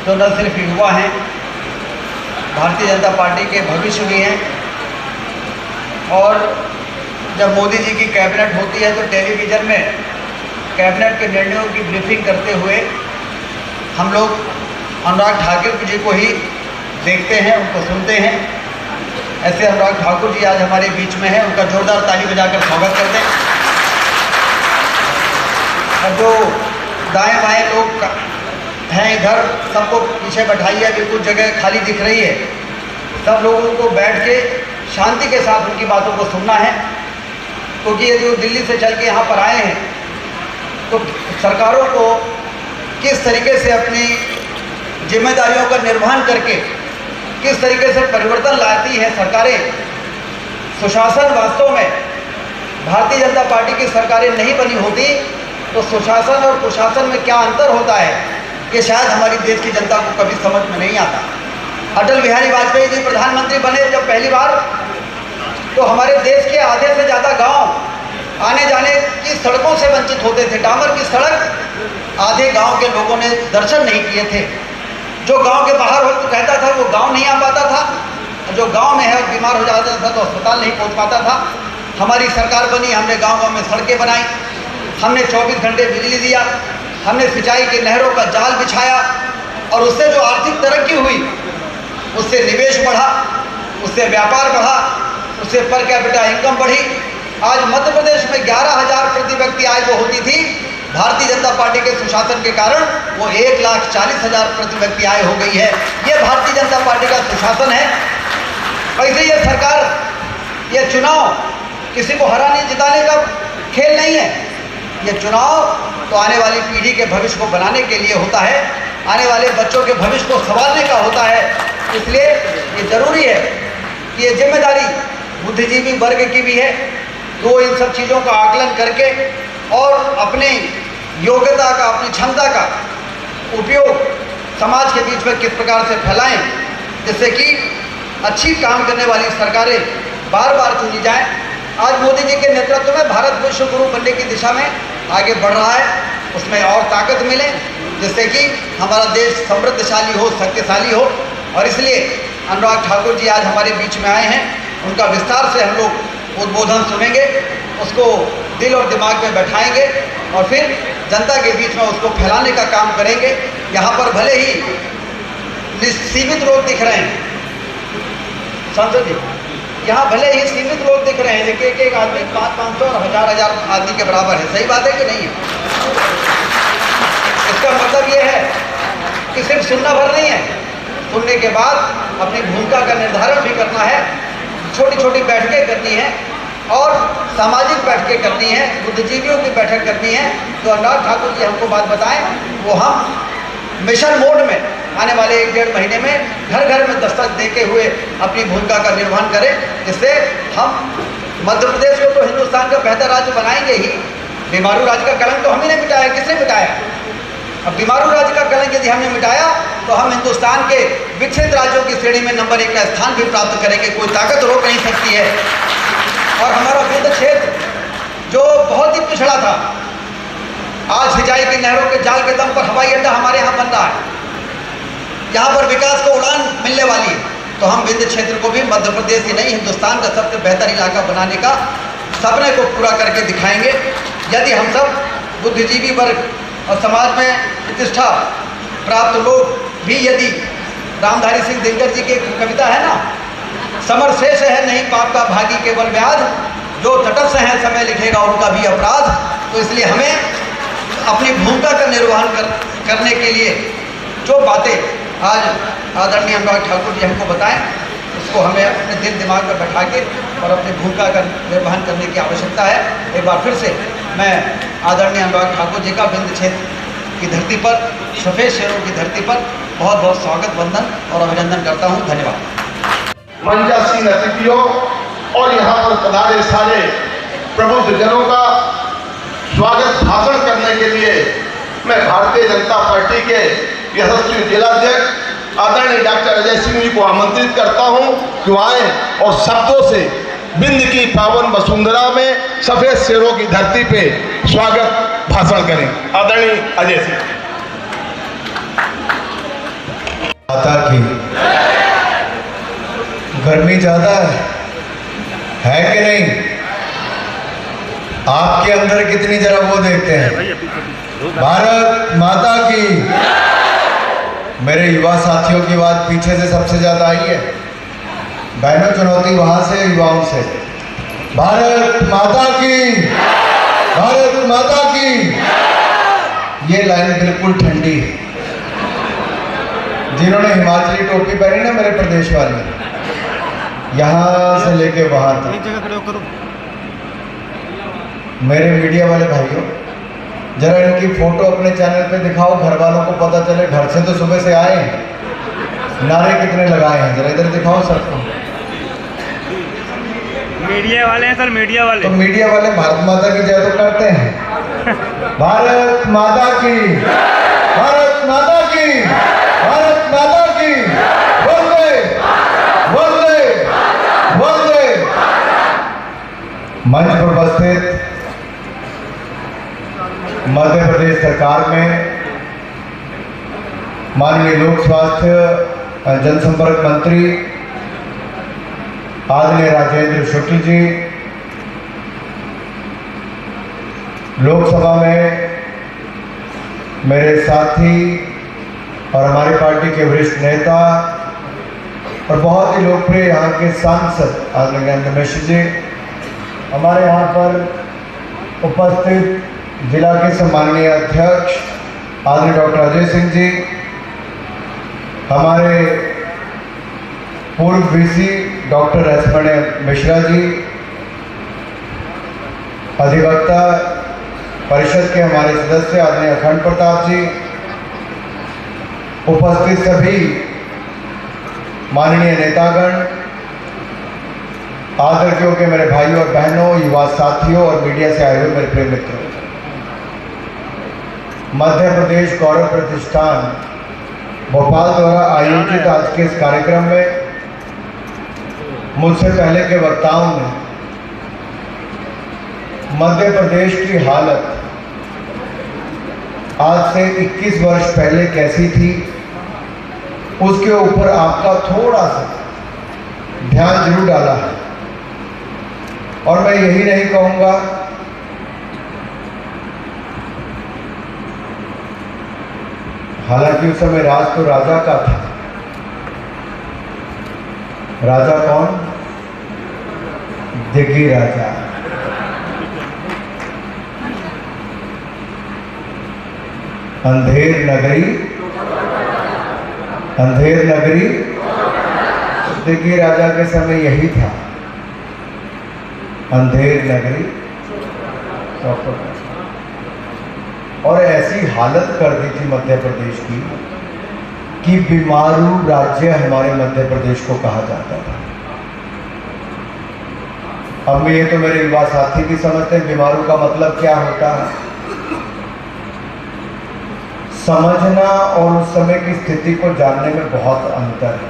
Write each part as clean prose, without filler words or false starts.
जो न सिर्फ युवा हैं, भारतीय जनता पार्टी के भविष्य भी हैं। और जब मोदी जी की कैबिनेट होती है तो टेलीविज़न में कैबिनेट के निर्णयों की ब्रीफिंग करते हुए हम लोग अनुराग ठाकुर जी को ही देखते हैं, उनको सुनते हैं। ऐसे अनुराग ठाकुर जी आज हमारे बीच में हैं, उनका जोरदार ताली बजाकर स्वागत करते हैं। और जो दाएं बाएं लोग हैं इधर, सबको पीछे बैठाइए, अभी कुछ जगह खाली दिख रही है। सब लोगों को बैठ के शांति के साथ उनकी बातों को सुनना है, क्योंकि ये जो दिल्ली से चल के यहाँ पर आए हैं तो सरकारों को किस तरीके से अपनी जिम्मेदारियों का निर्वहन करके किस तरीके से परिवर्तन लाती है सरकारें। सुशासन वास्तव में भारतीय जनता पार्टी की सरकारें नहीं बनी होती तो सुशासन और कुशासन में क्या अंतर होता है, ये शायद हमारी देश की जनता को कभी समझ में नहीं आता। अटल बिहारी वाजपेयी जी प्रधानमंत्री बने जब पहली बार, तो हमारे देश के आधे से ज़्यादा गांव आने जाने की सड़कों से वंचित होते थे। डामर की सड़क आधे गांव के लोगों ने दर्शन नहीं किए थे। जो गांव के बाहर रहता था वो गांव नहीं आ पाता था, जो गांव में है और बीमार हो जाता था तो अस्पताल नहीं पहुंच पाता था। हमारी सरकार बनी, हमने गांव-गांव में सड़कें बनाई, हमने 24 घंटे बिजली दिया, हमने सिंचाई के नहरों का जाल बिछाया और उससे जो आर्थिक तरक्की हुई, उससे निवेश बढ़ा, उससे व्यापार बढ़ा, उससे पर कैपिटा इनकम बढ़ी। आज मध्य प्रदेश में 11,000 प्रति व्यक्ति आय जो होती थी, भारतीय जनता पार्टी के सुशासन के कारण वो 1,40,000 प्रति व्यक्ति आय हो गई है। ये भारतीय जनता पार्टी का सुशासन है। वैसे ये सरकार, ये चुनाव किसी को हराने जिताने का खेल नहीं है। ये चुनाव तो आने वाली पीढ़ी के भविष्य को बनाने के लिए होता है, आने वाले बच्चों के भविष्य को संभालने का होता है। इसलिए ये जरूरी है कि ये जिम्मेदारी बुद्धिजीवी वर्ग की भी है, तो इन सब चीज़ों का आकलन करके और अपने योग्यता का, अपनी क्षमता का उपयोग समाज के बीच में किस प्रकार से फैलाएं, जिससे कि अच्छी काम करने वाली सरकारें बार बार चुनी जाएं। आज मोदी जी के नेतृत्व में भारत विश्व गुरु बनने की दिशा में आगे बढ़ रहा है, उसमें और ताकत मिले, जिससे कि हमारा देश समृद्धशाली हो, शक्तिशाली हो। और इसलिए अनुराग ठाकुर जी आज हमारे बीच में आए हैं, उनका विस्तार से हम लोग उद्बोधन सुनेंगे, उसको दिल और दिमाग में बैठाएंगे और फिर जनता के बीच में उसको फैलाने का काम करेंगे। यहाँ पर भले ही सीमित लोग दिख रहे हैं सांसद जी, यहाँ भले ही सीमित लोग दिख रहे हैं, लेकिन एक आदमी 500 और 1000 आदमी के बराबर है। सही बात है कि नहीं है? इसका मतलब ये है कि सिर्फ सुनना भर नहीं है, सुनने के बाद अपनी भूमिका का निर्धारण भी करना है। छोटी छोटी बैठकें करनी है और सामाजिक बैठकें करनी है, बुद्धिजीवियों की बैठक करनी है। तो अनुराग ठाकुर जी हमको बात बताएं, वो हम मिशन मोड में आने वाले 1-1.5 महीने में घर घर में दस्तक देते हुए अपनी भूमिका का निर्वहन करें, जिससे हम मध्य प्रदेश को तो हिंदुस्तान का बेहतर राज्य बनाएंगे ही। बीमारू राज्य का कलंक तो हम ही ने मिटाया, किसने मिटाया? अब बीमारू राज्य का कलंक यदि हमने मिटाया तो हम हिंदुस्तान के विकसित राज्यों की श्रेणी में नंबर 1 का स्थान भी प्राप्त करेंगे। कोई ताकत रोक नहीं सकती है। और हमारा विंध्य क्षेत्र जो बहुत ही पिछड़ा था, आज सिंचाई की नहरों के जाल के दम पर हवाई अड्डा हमारे यहाँ बन रहा है, यहाँ पर विकास को उड़ान मिलने वाली है। तो हम विंध्य क्षेत्र को भी मध्य प्रदेश ही नहीं, हिंदुस्तान का सबसे बेहतर इलाका बनाने का सपने को पूरा करके दिखाएंगे। यदि हम सब बुद्धिजीवी वर्ग और समाज में प्रतिष्ठा प्राप्त लोग भी, यदि रामधारी सिंह दिनकर जी की कविता है ना, समर शेष है नहीं पाप का भागी केवल व्याध, जो तटस्थ है समय लिखेगा उनका भी अपराध। तो इसलिए हमें अपनी भूमिका का निर्वहन करने के लिए जो बातें आज आदरणीय अनुराग ठाकुर जी हमको बताएं, उसको हमें अपने दिल दिमाग में बैठा के और अपनी भूमिका का निर्वहन करने की आवश्यकता है। एक बार फिर से मैं आदरणीय अनुराग ठाकुर जी का विंध्य क्षेत्र की धरती पर, सफ़ेद शेरों की धरती पर बहुत बहुत स्वागत, वंदन और अभिनंदन करता हूँ। धन्यवाद। मंचासीन अतिथियों और यहाँ पर पधारे सारे प्रबुद्ध जनों का स्वागत भाषण करने के लिए मैं भारतीय जनता पार्टी के यशस्वी जिलाध्यक्ष आदरणीय डॉक्टर अजय सिंह जी को आमंत्रित करता हूं कि आए और शब्दों से विंध्य की पावन वसुंधरा में सफेद शेरों की धरती पे स्वागत भाषण करें। आदरणीय अजय सिंह। माता की। गर्मी ज़्यादा है कि नहीं? आपके अंदर कितनी, जरा वो देखते हैं। भारत माता की। मेरे युवा साथियों की बात पीछे से सबसे ज़्यादा आई है। बहनों, चुनौती वहाँ से, युवाओं से। भारत माता की, भारत माता की। ये लाइन बिल्कुल ठंडी है। जिन्होंने हिमाचली टोपी पहनी ना, मेरे प्रदेश वाले, यहाँ से लेके वहाँ तक। मेरे मीडिया वाले भाइयों, जरा इनकी फोटो अपने चैनल पे दिखाओ, घर वालों को पता चले। घर से तो सुबह से आए हैं, नारे कितने लगाए हैं, जरा इधर दिखाओ सबको। मीडिया वाले हैं सर, मीडिया वाले। तो मीडिया वाले भारत माता की जय तो करते हैं। भारत माता की, भारत माता की, भारत माता की। वंदे वंदे वंदे। मंच पर उपस्थित मध्य प्रदेश सरकार में माननीय लोक स्वास्थ्य जनसंपर्क मंत्री आदरणीय राजेंद्र शुक्ल जी, लोकसभा में मेरे साथी और हमारी पार्टी के वरिष्ठ नेता और बहुत ही लोकप्रिय यहाँ के सांसद आदरणीय ज्ञानेंद्र मिश्र जी, हमारे यहाँ पर उपस्थित जिला के सम्माननीय अध्यक्ष आदरणीय डॉक्टर अजय सिंह जी, हमारे पूर्व वीसी डॉक्टर एसमणि मिश्रा जी, अधिवक्ता परिषद के हमारे सदस्य आदरणीय अखंड प्रताप जी, उपस्थित सभी माननीय नेतागण, आदर योग्य मेरे भाइयों और बहनों, युवा साथियों और मीडिया से आए हुए मेरे प्रिय मित्रों, मध्य प्रदेश गौरव प्रतिष्ठान भोपाल द्वारा आयोजित आज के इस कार्यक्रम में मुझसे पहले के वक्ताओं ने मध्य प्रदेश की हालत आज से 21 वर्ष पहले कैसी थी, उसके ऊपर आपका थोड़ा सा ध्यान जरूर डाला है। और मैं यही नहीं कहूँगा, हालांकि उस समय राज तो राजा का था। राजा कौन? दिग्गी राजा। अंधेर नगरी, अंधेर नगरी दिग्गी राजा के समय यही था, अंधेर नगरी। और ऐसी हालत कर दी थी मध्य प्रदेश की कि बीमारू राज्य हमारे मध्य प्रदेश को कहा जाता था। अब ये तो मेरे युवा साथी भी समझते हैं बीमारू का मतलब क्या होता है। समझना और उस समय की स्थिति को जानने में बहुत अंतर है।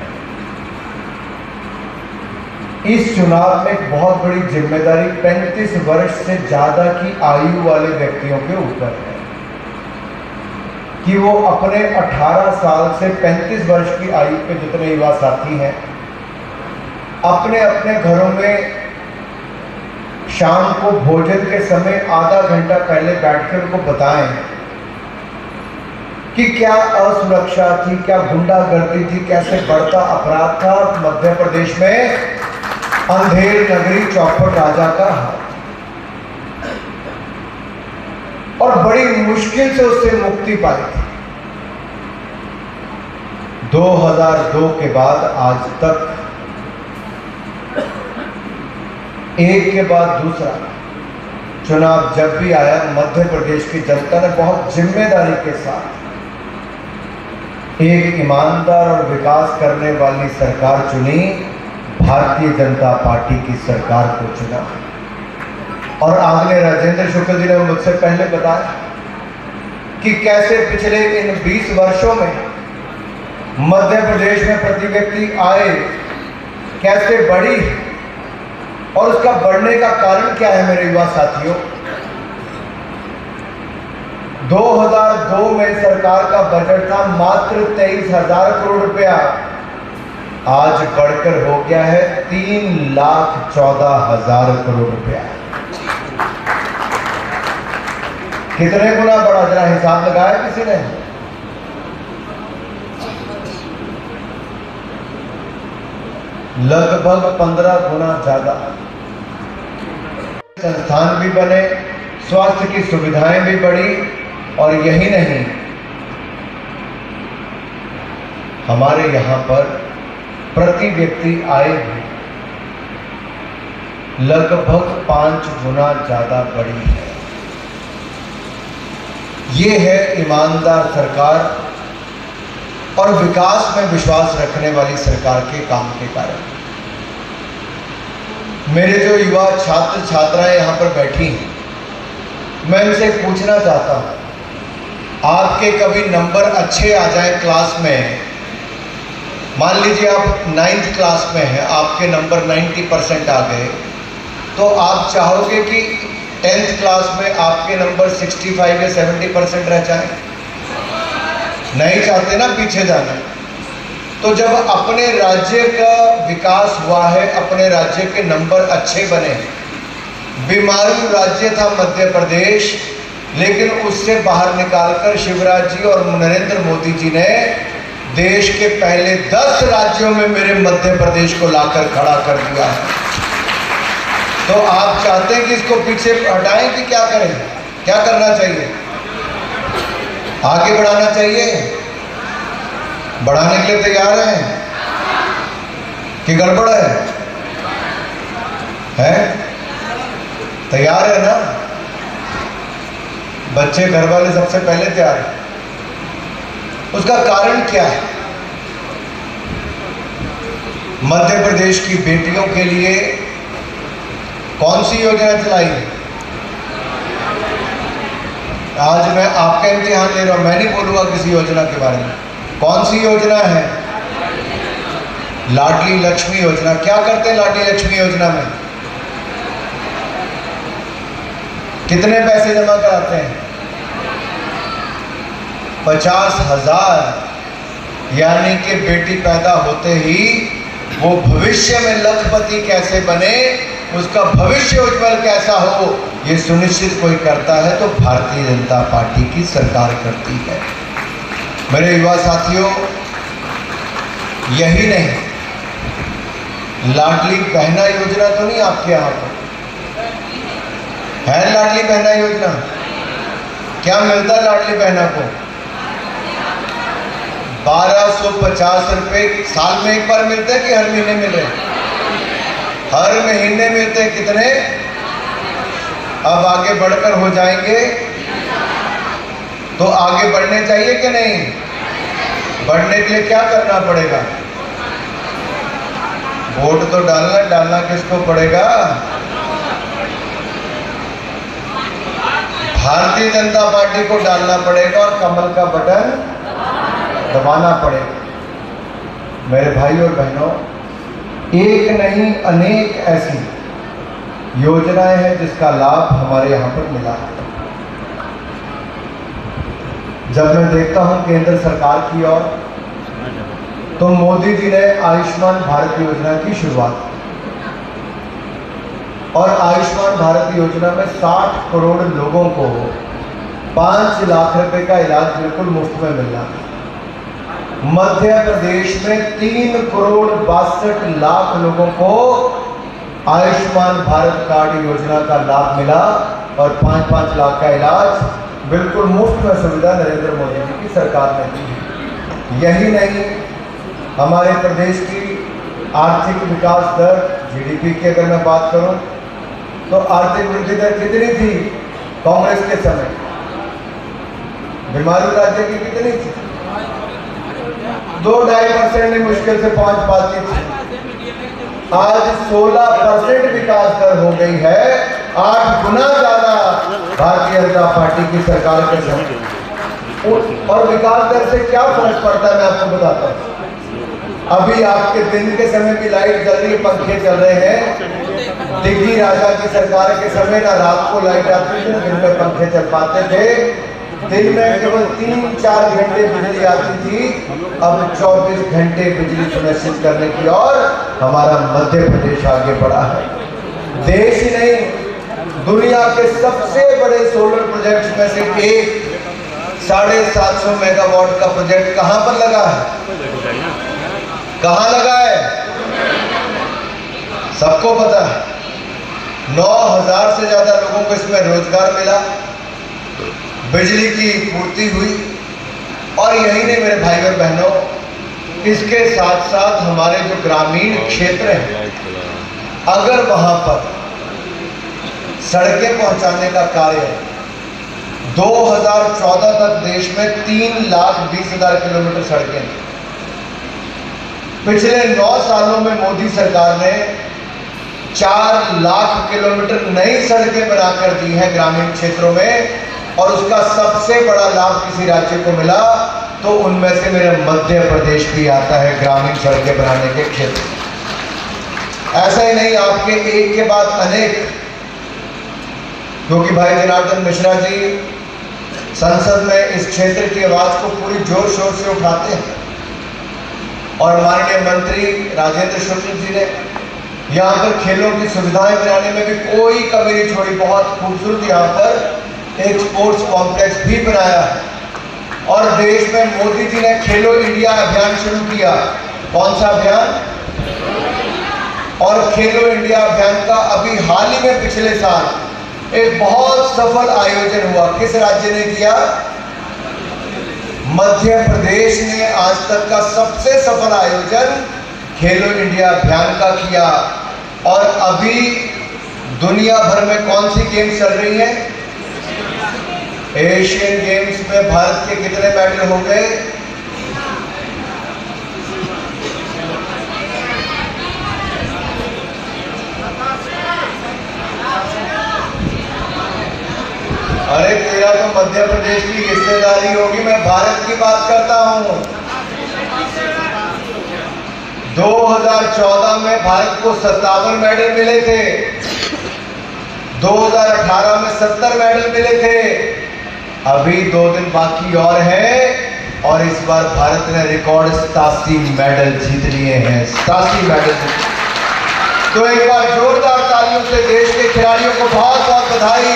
इस चुनाव में एक बहुत बड़ी जिम्मेदारी 35 वर्ष से ज्यादा की आयु वाले व्यक्तियों के ऊपर है कि वो अपने 18 साल से 35 वर्ष की आयु के जितने युवा साथी हैं, अपने अपने घरों में शाम को भोजन के समय आधा घंटा पहले बैठकर उनको बताएं कि क्या असुरक्षा थी, क्या गुंडागर्दी थी, कैसे बढ़ता अपराध था मध्य प्रदेश में। अंधेर नगरी चौपट राजा का हाथ, और बड़ी मुश्किल से उससे मुक्ति पाई थी। 2002 के बाद आज तक एक के बाद दूसरा चुनाव जब भी आया, मध्य प्रदेश की जनता ने बहुत जिम्मेदारी के साथ एक ईमानदार और विकास करने वाली सरकार चुनी, भारतीय जनता पार्टी की सरकार को चुना। और आदरणीय राजेंद्र शुक्ल जी ने मुझसे पहले बताया कि कैसे पिछले इन 20 वर्षों में मध्य प्रदेश में प्रति व्यक्ति आय कैसे बढ़ी और उसका बढ़ने का कारण क्या है। मेरे युवा साथियों, 2002 में सरकार का बजट था मात्र 23,000 करोड़ रुपया, आज बढ़कर हो गया है 3,14,000 करोड़ रुपया। कितने गुना बढ़ा, जरा हिसाब लगाया किसी ने? लगभग 15 गुना ज्यादा। संस्थान भी बने, स्वास्थ्य की सुविधाएं भी बढ़ी, और यही नहीं, हमारे यहां पर प्रति व्यक्ति आय भी लगभग 5 गुना ज्यादा बढ़ी है। ये है ईमानदार सरकार और विकास में विश्वास रखने वाली सरकार के काम के कारण। मेरे जो युवा छात्र छात्राएं यहाँ पर बैठी हैं, मैं इनसे पूछना चाहता हूँ, आपके कभी नंबर अच्छे आ जाएं क्लास में, मान लीजिए आप 9th क्लास में हैं, आपके नंबर 90% आ गए, तो आप चाहोगे कि 10th क्लास में आपके नंबर 65 या 70% रह जाएं? नहीं चाहते ना पीछे जाना। तो जब अपने राज्य का विकास हुआ है, अपने राज्य के नंबर अच्छे बने, बीमारू राज्य था मध्य प्रदेश, लेकिन उससे बाहर निकालकर शिवराज जी और नरेंद्र मोदी जी ने देश के पहले 10 राज्यों में मेरे मध्य प्रदेश को लाकर खड़ा कर दिया है। तो आप चाहते हैं कि इसको पीछे हटाएं कि क्या करें? क्या करना चाहिए? आगे बढ़ाना चाहिए? बढ़ाने के लिए तैयार हैं कि गड़बड़ है? तैयार है ना? बच्चे, घर वाले सबसे पहले तैयार हैं। उसका कारण क्या है? मध्य प्रदेश की बेटियों के लिए कौन सी योजना चलाई? आज मैं आपका इम्तिहान ले रहा हूं, मैं नहीं बोलूंगा किसी योजना के बारे में। कौन सी योजना है? लाडली लक्ष्मी योजना। क्या करते हैं लाडली लक्ष्मी योजना में? कितने पैसे जमा कराते हैं? 50,000। यानी कि बेटी पैदा होते ही वो भविष्य में लखपति कैसे बने, उसका भविष्य उज्जवल कैसा हो, ये सुनिश्चित कोई करता है तो भारतीय जनता पार्टी की सरकार करती है। मेरे युवा साथियों, यही नहीं, लाडली बहना योजना तो नहीं आपके यहाँ पर है? लाडली बहना योजना क्या मिलता है लाडली बहना को? 1250 रुपए साल में एक बार मिलते हैं कि हर महीने मिल रहे हैं? हर महीने मिलते हैं। कितने? अब आगे बढ़कर हो जाएंगे, तो आगे बढ़ने चाहिए कि नहीं? बढ़ने के लिए क्या करना पड़ेगा? वोट तो डालना किसको पड़ेगा? भारतीय जनता पार्टी को डालना पड़ेगा और कमल का बटन दबाना पड़ेगा। मेरे भाई और बहनों, एक नहीं अनेक ऐसी योजनाएं हैं जिसका लाभ हमारे यहाँ पर मिला है। जब मैं देखता हूं केंद्र सरकार की ओर, तो मोदी जी ने आयुष्मान भारत योजना की शुरुआत की, और आयुष्मान भारत योजना में 60 करोड़ लोगों को 5 लाख रुपए का इलाज बिल्कुल मुफ्त में मिल रहा है। मध्य प्रदेश में 3 करोड़ 62 लाख लोगों को आयुष्मान भारत कार्ड योजना का लाभ मिला, और 5-5 लाख का इलाज बिल्कुल मुफ्त में सुविधा नरेंद्र मोदी जी की सरकार ने दी। यही नहीं, हमारे प्रदेश की आर्थिक विकास दर, जीडीपी की अगर मैं बात करूं, तो आर्थिक वृद्धि दर कितनी थी कांग्रेस के समय? बीमारू राज्य की कितनी थी? 2-2.5% में मुश्किल से पहुंच पाती थी। आज 16% विकास दर हो गई है, 8 गुना ज्यादा भारतीय जनता पार्टी की सरकार के समय। और विकास दर से क्या फर्क पड़ता है मैं आपको बताता हूँ। अभी आपके दिन के समय भी लाइट जल रही है, पंखे चल रहे हैं। दिग्गी राजा की सरकार के समय ना रात को लाइट आती थी, दिन में पंखे चल पाते थे। दिन में केवल 3-4 घंटे बिजली आती थी, अब 24 घंटे बिजली सुनिश्चित करने की ओर हमारा मध्य प्रदेश आगे बढ़ा है। देश ही नहीं, दुनिया के सबसे बड़े सोलर प्रोजेक्ट में से एक 750 मेगावाट का प्रोजेक्ट कहां पर लगा है? कहां लगा है? सबको पता है। 9000 से ज्यादा लोगों को इसमें रोजगार मिला, बिजली की पूर्ति हुई। और यही नहीं मेरे भाई और बहनों, इसके साथ साथ हमारे जो ग्रामीण क्षेत्र हैं, अगर वहां पर सड़कें पहुंचाने का कार्य 2014 तक देश में 3,20,000 किलोमीटर सड़कें, पिछले 9 सालों में मोदी सरकार ने 4 लाख किलोमीटर नई सड़कें बनाकर दी हैं ग्रामीण क्षेत्रों में। और उसका सबसे बड़ा लाभ किसी राज्य को मिला तो उनमें से मेरे मध्य प्रदेश भी आता है ग्रामीण सड़कें बनाने के क्षेत्र में। ऐसा ही नहीं, आपके एक के बाद अनेक, क्योंकि भाई जनार्दन मिश्रा जी संसद में इस क्षेत्र की आवाज को पूरी जोर शोर से उठाते हैं। और माननीय मंत्री राजेंद्र शुक्ल जी ने यहाँ पर खेलों की सुविधाएं बनाने में भी कोई कमी नहीं छोड़ी। बहुत खूबसूरत यहाँ पर एक स्पोर्ट्स कॉम्प्लेक्स भी बनाया है। और देश में मोदी जी ने खेलो इंडिया अभियान शुरू किया। कौन सा अभियान? और खेलो इंडिया अभियान का अभी हाल ही में पिछले साल एक बहुत सफल आयोजन हुआ। किस राज्य ने किया? मध्य प्रदेश ने आज तक का सबसे सफल आयोजन खेलो इंडिया अभियान का किया। और अभी दुनिया भर में कौन सी गेम्स चल रही हैं? एशियन गेम्स में भारत के कितने मेडल हो गए? अरे तेरा तो मध्य प्रदेश की हिस्सेदारी होगी, मैं भारत की बात करता हूं। 2014 में भारत को 57 मेडल मिले थे, 2018 में 70 मेडल मिले थे। अभी 2 दिन बाकी और हैं और इस बार भारत ने रिकॉर्ड 87 मेडल जीत लिए हैं। 87 मेडल। तो एक बार जोरदार तालियों से देश के खिलाड़ियों को बहुत बहुत बधाई।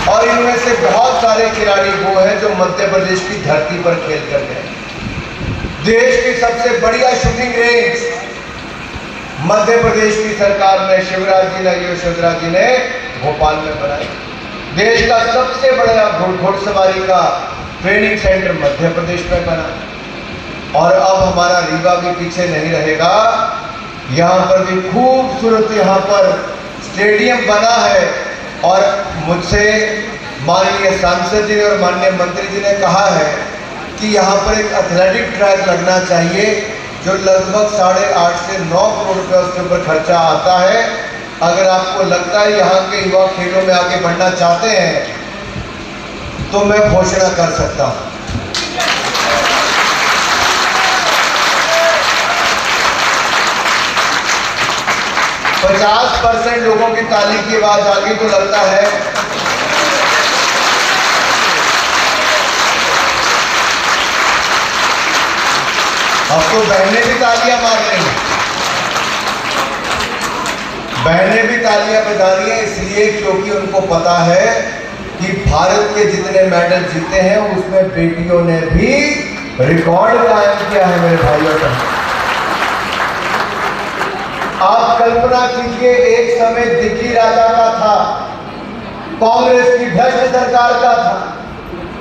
और इनमें से बहुत सारे खिलाड़ी वो हैं जो मध्य प्रदेश की धरती पर खेल कर गए। देश की सबसे बढ़िया शूटिंग रेंज मध्य प्रदेश की सरकार ने, शिवराज जी ने, यशोधरा जी ने भोपाल में बनाई। देश का सबसे बड़ा घुड़सवारी का ट्रेनिंग सेंटर मध्य प्रदेश में बना। और अब हमारा रीवा भी पीछे नहीं रहेगा। यहाँ पर भी खूबसूरत यहाँ पर स्टेडियम बना है। और मुझसे माननीय सांसद जी और माननीय मंत्री जी ने कहा है कि यहाँ पर एक एथलेटिक ट्रैक लगना चाहिए, जो लगभग 8.5 से 9 करोड़ रुपये उसके ऊपर खर्चा आता है। अगर आपको लगता है यहाँ के युवा खेलों में आगे बढ़ना चाहते हैं तो मैं घोषणा कर सकता हूँ। %50 लोगों की ताली की आवाज आ गई तो लगता है अब तो बहनें भी तालियां मार रही हैं। बहनें भी तालियां बजा रही हैं इसलिए क्योंकि उनको पता है कि भारत के जितने मेडल जीते हैं उसमें बेटियों ने भी रिकॉर्ड कायम किया है। मेरे भाइयों बहनों, आप कल्पना कीजिए, एक समय दिल्ली राजा का था, कांग्रेस की भ्रष्ट सरकार का था,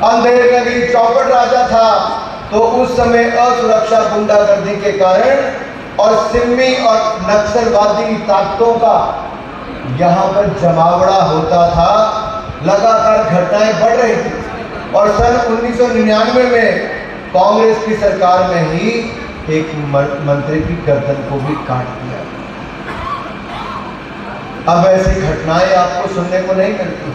अंधेर नगरी चौपट राजा था। तो उस समय असुरक्षा गुंडागर्दी के कारण और सिम्मी और नक्सलवादी ताकतों का यहाँ पर जमावड़ा होता था। लगातार घटनाएं बढ़ रही थी और सन 1999 में कांग्रेस की सरकार में ही एक मंत्री की गर्दन को भी काट दिया। अब ऐसी घटनाएं आपको सुनने को नहीं मिलती।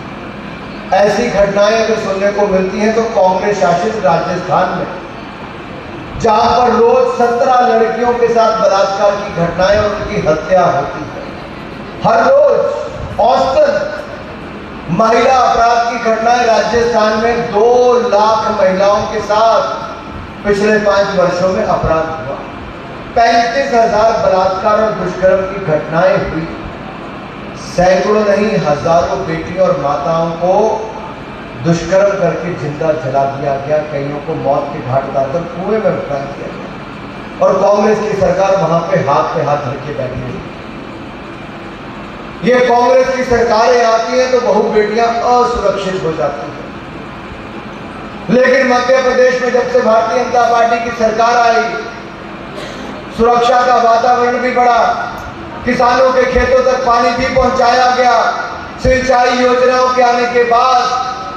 ऐसी घटनाएं अगर सुनने को मिलती हैं तो कांग्रेस शासित राजस्थान में, जहां पर रोज 17 लड़कियों के साथ बलात्कार की घटनाएं और उनकी हत्या होती है। हर रोज औसतन महिला अपराध की घटनाएं राजस्थान में 2 लाख महिलाओं के साथ पिछले 5 वर्षों में अपराध हुआ। 35,000 बलात्कार और दुष्कर्म की घटनाएं हुई। सैकड़ों नहीं हजारों बेटियों और माताओं को दुष्कर्म करके जिंदा जला दिया गया, कईयों को मौत के घाट उतारकर कुएं में उतार दिया गया। और कांग्रेस की सरकार वहां पे हाथ धर के बैठी हुई। ये कांग्रेस की सरकारें आती हैं तो बहु बेटियां असुरक्षित हो जाती हैं। लेकिन मध्य प्रदेश में जब से भारतीय जनता पार्टी की सरकार आई, सुरक्षा का वातावरण भी बढ़ा, किसानों के खेतों तक पानी भी पहुंचाया गया। सिंचाई योजनाओं के आने के बाद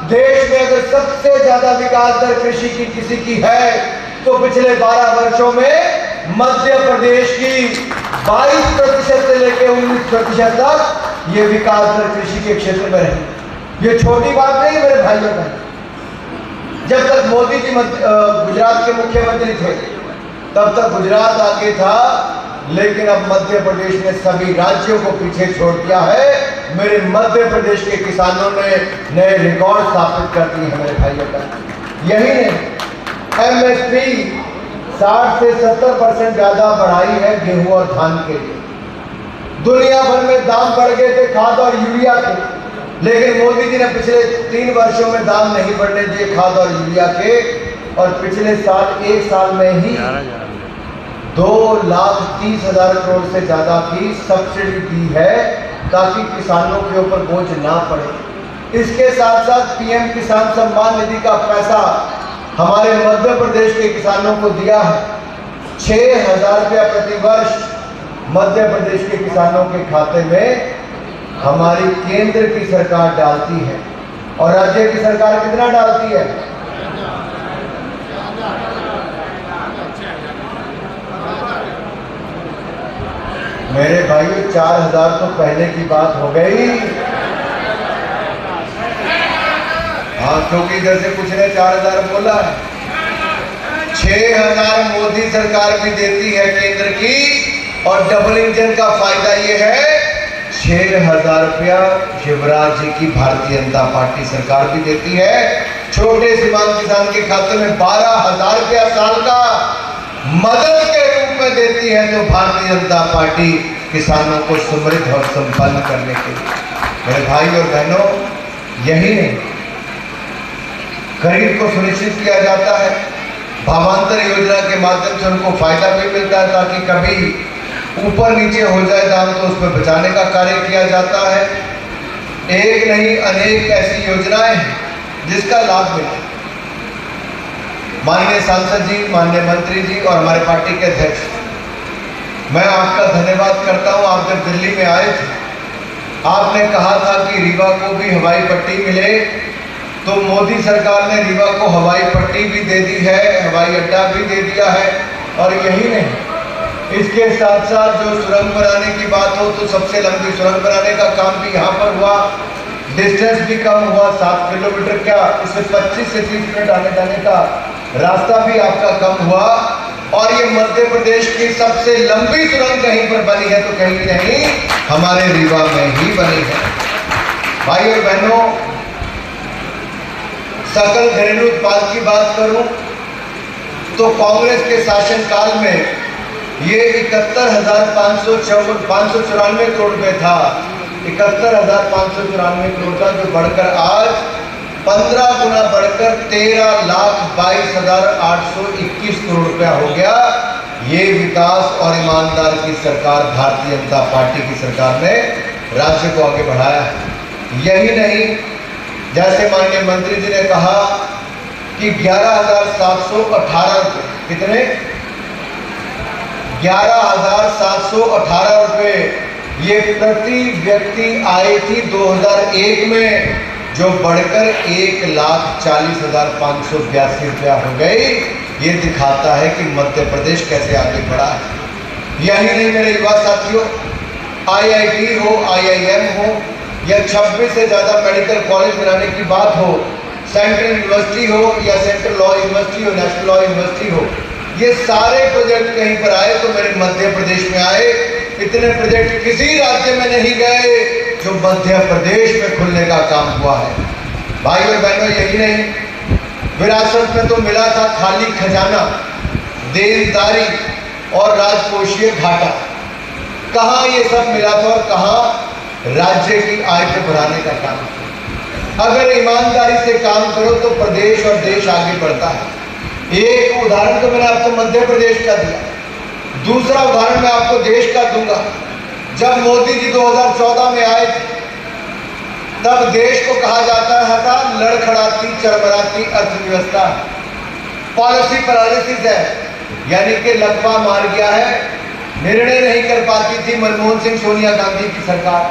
देश में अगर सबसे ज्यादा विकास दर कृषि की किसी की है तो पिछले 12 वर्षों में मध्य प्रदेश की 22% से लेकर 19% तक ये विकास दर कृषि के क्षेत्र में रही। ये छोटी बात नहीं मेरे भाइयों बहन। जब तक मोदी जी गुजरात के मुख्यमंत्री थे तब तक गुजरात आगे था, लेकिन अब मध्य प्रदेश ने सभी राज्यों को पीछे छोड़ दिया है। मेरे मध्य प्रदेश के किसानों ने नए रिकॉर्ड स्थापित कर दिए हैं मेरे भाइयों का। यही नहीं, MSP 60 से 70% ज्यादा बढ़ाई है गेहूं और धान के लिए। दुनिया भर में दाम बढ़ गए थे खाद और यूरिया के, लेकिन मोदी जी ने पिछले 3 वर्षों में दाम नहीं बढ़ने दिए खाद और यूरिया के। और पिछले साल 1 साल में ही 2,30,000 करोड़ से ज्यादा की सब्सिडी दी है ताकि किसानों के ऊपर बोझ ना पड़े। इसके साथ साथ PM किसान सम्मान निधि का पैसा हमारे मध्य प्रदेश के किसानों को दिया है। 6,000 रुपया प्रति वर्ष मध्य प्रदेश के किसानों के खाते में हमारी केंद्र की सरकार डालती है। और राज्य की सरकार कितना डालती है? मेरे भाइयों 4,000 तो पहले की बात हो गई। हाँ, क्योंकि जैसे कुछ ने 4,000 बोला है। 6,000 मोदी सरकार भी देती है केंद्र की, और डबल इंजन का फायदा ये है 6,000 रुपया शिवराज जी की भारतीय जनता पार्टी सरकार भी देती है। छोटे सीमांत किसान के खाते में 12,000 रुपया साल का मदद के रूप में देती है, तो भारतीय जनता पार्टी किसानों को समृद्ध और संपन्न करने के लिए। मेरे भाई और बहनों, यही नहीं, खरीद को सुनिश्चित किया जाता है। भावांतर योजना के माध्यम से उनको फायदा भी मिलता है ताकि कभी ऊपर नीचे हो जाए दाम तो उसमें बचाने का कार्य किया जाता है। एक नहीं अनेक ऐसी योजनाएं हैं जिसका लाभ मिला। माननीय सांसद जी, माननीय मंत्री जी और हमारे पार्टी के अध्यक्ष, मैं आपका धन्यवाद करता हूं। आप जब दिल्ली में आए थे, आपने कहा था कि रीवा को भी हवाई पट्टी मिले, तो मोदी सरकार ने रीवा को हवाई पट्टी भी दे दी है, हवाई अड्डा भी दे दिया है। और यही नहीं, इसके साथ साथ जो सुरंग बनाने की बात हो तो सबसे लंबी सुरंग बनाने का काम भी यहाँ पर हुआ। डिस्टेंस भी कम हुआ, 7 किलोमीटर क्या, इससे 25 से 30 मिनट आने जाने का रास्ता भी आपका कम हुआ। और ये मध्य प्रदेश की सबसे लंबी सुरंग कहीं पर बनी है तो कहीं नहीं हमारे रीवा में ही बनी है। भाई और बहनों, सकल घरेलू उत्पाद की बात करूं तो कांग्रेस के शासनकाल में ये 71,594 करोड़ रुपए था। 71,594 करोड़ का, जो बढ़कर आज 15 गुना बढ़कर 13,22,821 करोड़ रुपया हो गया। ये विकास और ईमानदार की सरकार भारतीय जनता पार्टी की सरकार ने राज्य को आगे बढ़ाया है। यही नहीं, जैसे माननीय मंत्री जी ने कहा कि 11,718 रुपये, कितने? 11,718 रुपये ये प्रति व्यक्ति आय थी 2001 में, जो बढ़कर 1,40,582 रुपया हो गई। ये दिखाता है कि मध्य प्रदेश कैसे आगे बढ़ा है। यही नहीं मेरे युवा साथियों, IIT हो, IIM हो या 26 से ज़्यादा मेडिकल कॉलेज बनाने की बात हो, सेंट्रल यूनिवर्सिटी हो या सेंट्रल लॉ यूनिवर्सिटी हो, नेशनल लॉ यूनिवर्सिटी हो, ये सारे प्रोजेक्ट कहीं पर आए तो मेरे मध्य प्रदेश में आए। इतने प्रोजेक्ट किसी राज्य में नहीं गए जो मध्य प्रदेश में खुलने का काम हुआ है। भाई और बहनों, यही नहीं, विरासत में तो मिला था खाली खजाना, देनदारी और राजकोषीय घाटा। कहाँ ये सब मिला था और कहाँ राज्य की आय को बढ़ाने का काम। अगर ईमानदारी से काम करो तो प्रदेश और देश आगे बढ़ता है। एक उदाहरण तो मैंने आपको मध्य प्रदेश का दिया, दूसरा उदाहरण मैं आपको देश का दूंगा। जब मोदी जी 2014 में आए थे, तब देश को कहा जाता था लड़खड़ाती चरमराती अर्थव्यवस्था, पॉलिसी पैरालिसिस है, यानी कि लकवा मार गया है, निर्णय नहीं कर पाती थी मनमोहन सिंह सोनिया गांधी की सरकार।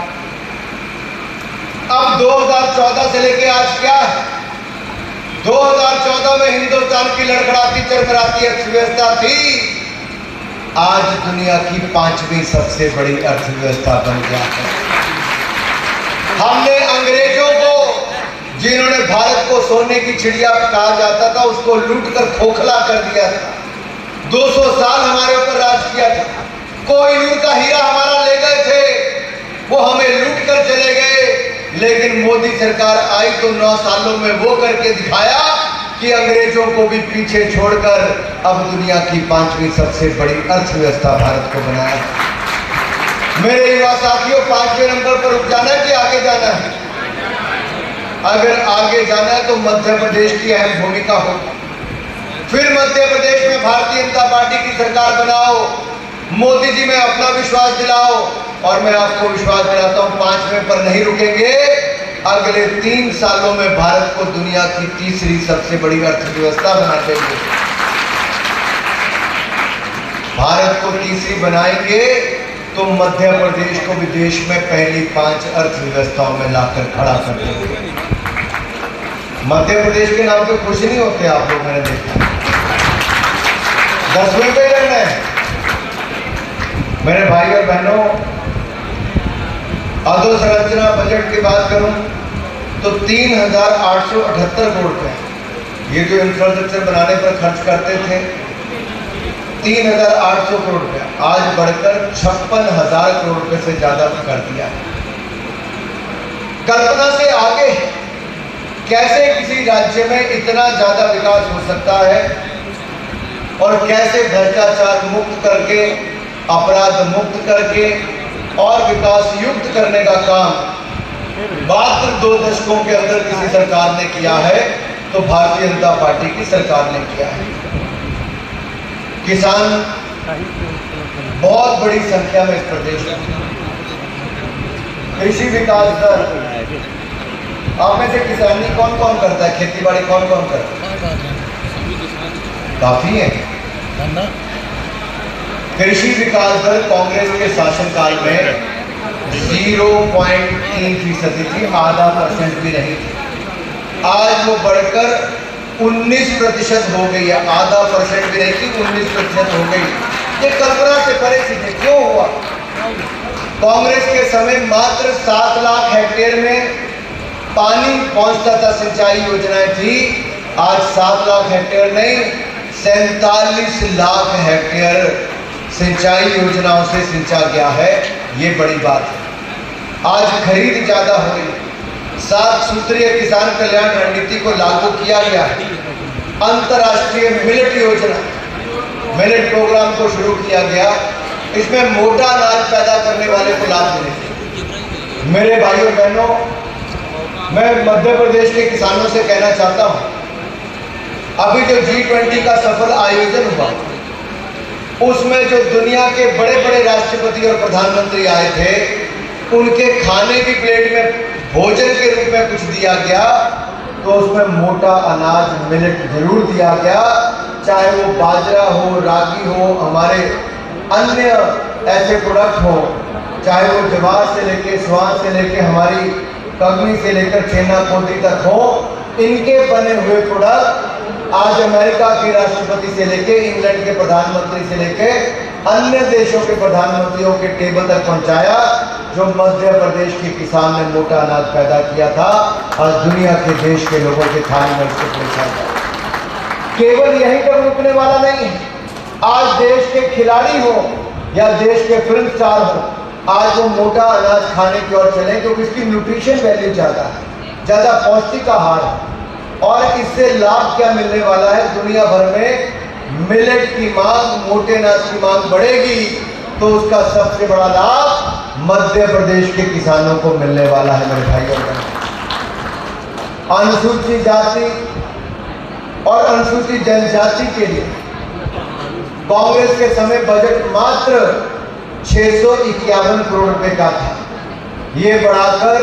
अब 2014 से लेके आज क्या है? 2014 में हिंदुस्तान की लड़खड़ाती चरमराती अर्थव्यवस्था थी, आज दुनिया की 5वीं सबसे बड़ी अर्थव्यवस्था बन गया है। हमने अंग्रेजों को, जिन्होंने भारत को सोने की चिड़िया कहा जाता था, उसको लूटकर खोखला कर दिया था। 200 साल हमारे ऊपर राज किया था। कोहिनूर का हीरा हमारा ले गए थे, वो हमें लूट कर चले गए। लेकिन मोदी सरकार आई तो 9 सालों में वो करके दिखाया कि अंग्रेजों को भी पीछे छोड़कर अब दुनिया की 5वीं सबसे बड़ी अर्थव्यवस्था भारत को बनाया। मेरे युवा साथियों, 5वें नंबर पर रुक जाना है कि आगे जाना है? अगर आगे जाना है तो मध्य प्रदेश की अहम भूमिका होगी। फिर मध्य प्रदेश में भारतीय जनता पार्टी की सरकार बनाओ, मोदी जी में अपना विश्वास दिलाओ, और मैं आपको विश्वास दिलाता हूं 5वें पर नहीं रुकेंगे। अगले 3 सालों में भारत को दुनिया की 3री सबसे बड़ी अर्थव्यवस्था बना देंगे। भारत को 3री बनाएंगे तो मध्य प्रदेश को भी देश में पहली 5 अर्थव्यवस्थाओं में लाकर खड़ा कर देंगे। मध्य प्रदेश के नाम पे खुश नहीं होते आप लोग, मैंने देखा। 10वें पे रहना है। मेरे भाई और बहनों, अधोसंरचना बजट की बात करूं तो 3,878 करोड़ रुपए, ये जो इंफ्रास्ट्रक्चर बनाने पर खर्च करते थे 3,800 करोड़ रुपए, आज बढ़कर 56,000 करोड़ रुपए से ज्यादा कर दिया। कल्पना से आगे कैसे किसी राज्य में इतना ज्यादा विकास हो सकता है और कैसे भ्रष्टाचार मुक्त करके, अपराध मुक्त करके और विकास युक्त करने का काम मात्र 2 दशकों के अंदर किसी सरकार ने किया है तो भारतीय जनता पार्टी की सरकार ने किया है। किसान बहुत बड़ी संख्या में इस प्रदेश में, कृषि विकास दर, आप में से किसानी कौन कौन करता है, खेती बाड़ी कौन कौन करता है? काफी है। कृषि विकास दर कांग्रेस के शासनकाल में 0.3% थी, आधा % भी नहीं थी। आज वो बढ़कर 19% हो गई है। आधा % भी नहीं थी, 19% हो गई। ये कल्पना से परे चीजें क्यों हुआ? कांग्रेस के समय मात्र 7 लाख हेक्टेयर में पानी पहुंचता था, सिंचाई योजनाएं थी। आज 7 लाख हेक्टेयर नहीं, 47 लाख हेक्टेयर सिंचाई योजनाओं से सिंचा गया है। ये बड़ी बात है। आज खरीद ज्यादा हो गई। 7 सूत्रीय किसान कल्याण रणनीति को लागू किया गया है। अंतर्राष्ट्रीय मिलेट योजना, मिलेट प्रोग्राम को शुरू किया गया। इसमें मोटा अनाज पैदा करने वाले को लाभ मिले। मेरे भाइयों बहनों, मैं मध्य प्रदेश के किसानों से कहना चाहता हूं, अभी जो G20 का सफल आयोजन हुआ, उसमें जो दुनिया के बड़े बड़े राष्ट्रपति और प्रधानमंत्री आए थे, उनके खाने की प्लेट में भोजन के रूप में कुछ दिया गया तो उसमें मोटा अनाज मिलेट जरूर दिया गया। चाहे वो बाजरा हो, रागी हो, हमारे अन्य ऐसे प्रोडक्ट हो, चाहे वो जवार से लेके, स्वान से लेके, हमारी कगनी से लेकर छेना पोटी तक हो, इनके बने हुए प्रोडक्ट आज अमेरिका के राष्ट्रपति से लेके, इंग्लैंड के प्रधानमंत्री से लेके अन्य देशों के प्रधानमंत्रियों के टेबल तक पहुंचाया। जो मध्य प्रदेश के किसान ने मोटा अनाज पैदा किया था, आज दुनिया के देश के लोगों के थाली में उसको पहुंचाया। केवल यहीं पर रुकने वाला नहीं है। आज देश के खिलाड़ी हो या देश के फिल्म स्टार हो, आज वो मोटा अनाज खाने की ओर चले, क्योंकि इसकी न्यूट्रिशन वैल्यू ज़्यादा है, ज़्यादा पौष्टिक आहार है। और इससे लाभ क्या मिलने वाला है? दुनिया भर में मिलेट की मांग, मोटे अनाज की मांग बढ़ेगी, तो उसका सबसे बड़ा लाभ मध्य प्रदेश के किसानों को मिलने वाला है मेरे भाई और बहनों। अनुसूचित जाति और अनुसूचित जनजाति के लिए कांग्रेस के समय बजट मात्र 651 करोड़ रुपए का था। ये बढ़ाकर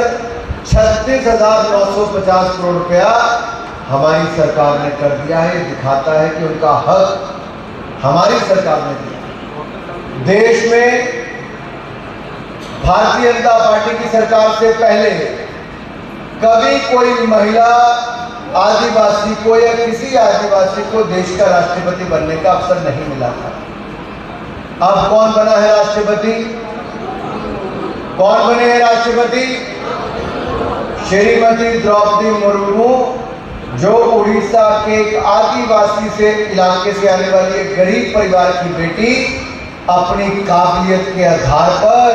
36,950 करोड़ रुपया हमारी सरकार ने कर दिया है। दिखाता है कि उनका हक हमारी सरकार ने दिया। देश में भारतीय जनता पार्टी की सरकार से पहले कभी कोई महिला आदिवासी को या किसी आदिवासी को देश का राष्ट्रपति बनने का अवसर नहीं मिला था। अब कौन बना है राष्ट्रपति? कौन बने हैं राष्ट्रपति? श्रीमती द्रौपदी मुर्मू, जो उड़ीसा के एक आदिवासी से इलाके से आने वाली एक गरीब परिवार की बेटी अपनी काबिलियत के आधार पर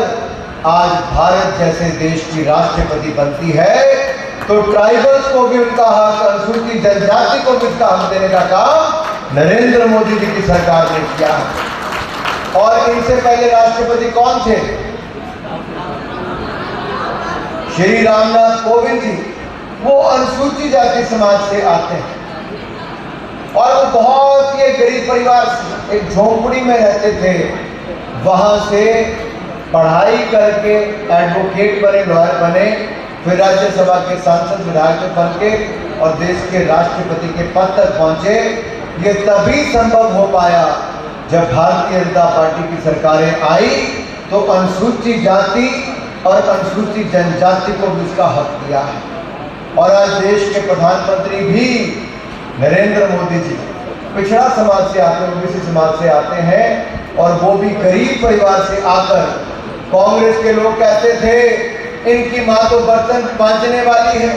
आज भारत जैसे देश की राष्ट्रपति बनती है, तो ट्राइबल्स को भी उनका हक, अनुसूचित जनजाति को भी उसका हक देने का काम नरेंद्र मोदी जी की सरकार ने किया। और इनसे पहले राष्ट्रपति कौन थे? श्री रामनाथ कोविंद जी। वो अनुसूचित जाति समाज से आते हैं और वो बहुत ही गरीब परिवार से, एक झोंपड़ी में रहते थे। वहां से पढ़ाई करके एडवोकेट बने, लॉयर बने, फिर राज्यसभा के सांसद, विधायक बन के और देश के राष्ट्रपति के पद तक पहुंचे। ये तभी संभव हो पाया जब भारतीय जनता पार्टी की सरकारें आई, तो अनुसूचित जाति और अनुसूचित जनजाति को भी उसका हक दिया है। और आज देश के प्रधानमंत्री भी नरेंद्र मोदी जी पिछड़ा समाज से आते हैं, ओबीसी समाज से आते हैं, और वो भी गरीब परिवार से आकर, कांग्रेस के लोग कहते थे इनकी माँ तो बर्तन मांजने वाली है,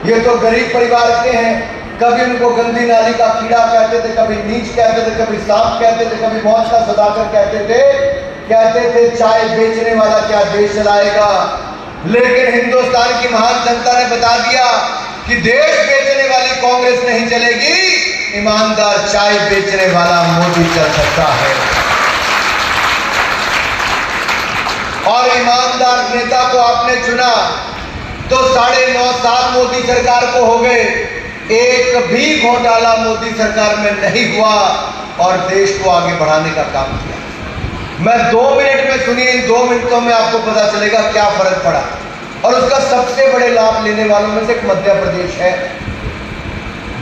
ये तो गरीब परिवार के हैं। कभी उनको गंदी नाली का कीड़ा कहते थे, कभी नीच कहते थे, कभी सांप कहते थे, कभी मौत का सदाकर कहते थे चाय बेचने वाला क्या देश चलाएगा। लेकिन हिंदुस्तान की महान जनता ने बता दिया कि देश बेचने वाली कांग्रेस नहीं चलेगी, ईमानदार चाय बेचने वाला मोदी चल सकता है। और ईमानदार नेता को आपने चुना तो 9.5 साल मोदी सरकार को हो गए, एक भी घोटाला मोदी सरकार में नहीं हुआ और देश को आगे बढ़ाने का काम किया। मैं 2 मिनट में सुनिए, इन 2 मिनटों में आपको पता चलेगा क्या फर्क पड़ा। और उसका सबसे बड़े लाभ लेने वालों में से एक मध्य प्रदेश है।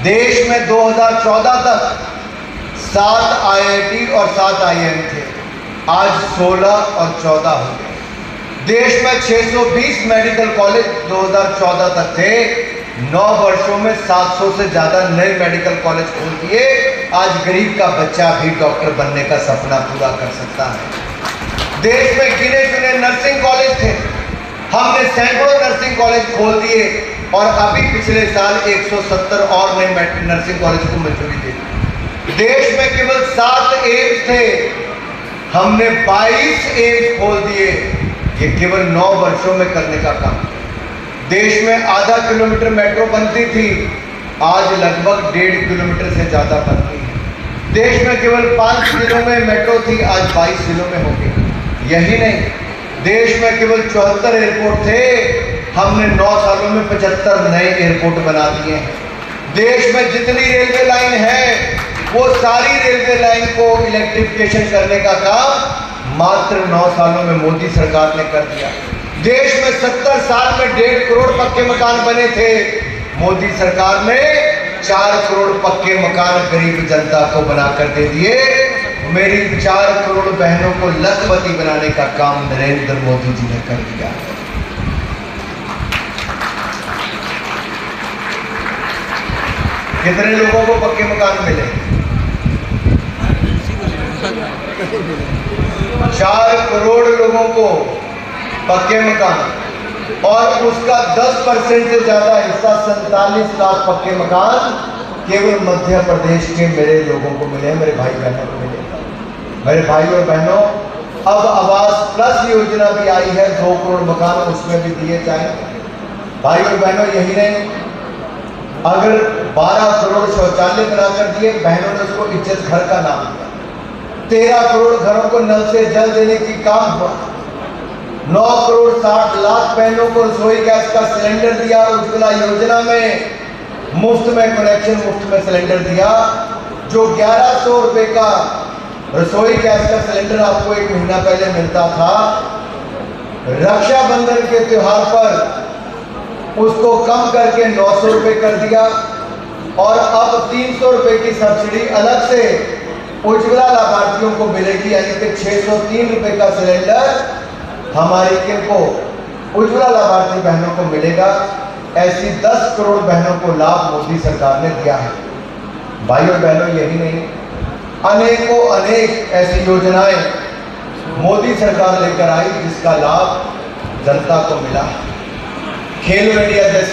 देश में 2014 तक 7 IIT और 7 IIM थे, आज 16 और 14 हो गए। देश में 620 मेडिकल कॉलेज 2014 तक थे, 9 वर्षों में 700 से ज्यादा नए मेडिकल कॉलेज खोल दिए। आज गरीब का बच्चा भी डॉक्टर बनने का सपना पूरा कर सकता है। देश में गिने चुने नर्सिंग कॉलेज थे, हमने सैकड़ों नर्सिंग कॉलेज खोल दिए और अभी पिछले साल 170 और नए नर्सिंग कॉलेज को मंजूरी दे दी। देश में केवल 7 एम्स थे, हमने 22 एम्स खोल दिए। ये केवल 9 वर्षों में करने का काम। देश में आधा किलोमीटर मेट्रो बनती थी, आज लगभग 1.5 किलोमीटर से ज्यादा बनती है। देश में केवल 5 जिलों में मेट्रो थी, आज 22 जिलों में हो गई। यही नहीं, देश में केवल 74 एयरपोर्ट थे, हमने 9 सालों में 75 नए एयरपोर्ट बना दिए हैं। देश में जितनी रेलवे लाइन है वो सारी रेलवे लाइन को इलेक्ट्रिफिकेशन करने का काम मात्र 9 सालों में मोदी सरकार ने कर दिया। देश में 70 साल में 1.5 करोड़ पक्के मकान बने थे, मोदी सरकार ने 4 करोड़ पक्के मकान गरीब जनता को बनाकर दे दिए। मेरी 4 करोड़ बहनों को लखपति बनाने का काम नरेंद्र मोदी जी ने कर दिया। कितने लोगों को पक्के मकान मिले? 4 करोड़ लोगों को पक्के मकान, और उसका 10% से ज्यादा हिस्सा 47 लाख पक्के मकान केवल मध्य प्रदेश के मेरे लोगों को मिले, मेरे भाई बहनों को मिले। मेरे भाई और बहनों, अब आवास प्लस योजना भी आई है, 2 करोड़ मकान उसमें भी दिए जाएंगे। भाई और बहनों, यही नहीं, अगर 12 करोड़ शौचालय बनाकर दिए, बहनों ने उसको इज्जत घर का नाम दिया। 13 करोड़ घरों को नल से जल देने की काम हुआ। 9 करोड़ 60 लाख बहनों को रसोई गैस का सिलेंडर दिया। उज्ज्वला योजना में मुफ्त में कनेक्शन, मुफ्त में सिलेंडर दिया। जो 1100 रुपए का रसोई गैस का सिलेंडर आपको 1 महीना पहले मिलता था, रक्षाबंधन के त्योहार पर उसको कम करके 900 रुपए कर दिया। और अब 300 रुपए की सब्सिडी अलग से उज्ज्वला लाभार्थियों को मिलेगी, यानी कि 603 रुपए का सिलेंडर हमारी किनको उज्ज्वला लाभार्थी बहनों को मिलेगा। ऐसी 10 करोड़ बहनों को लाभ मोदी सरकार ने दिया है। भाई और बहनों, यही नहीं, अनेकों अनेक ऐसी योजनाएं मोदी सरकार लेकर आई जिसका लाभ जनता को मिला। खेलो इंडिया जैसे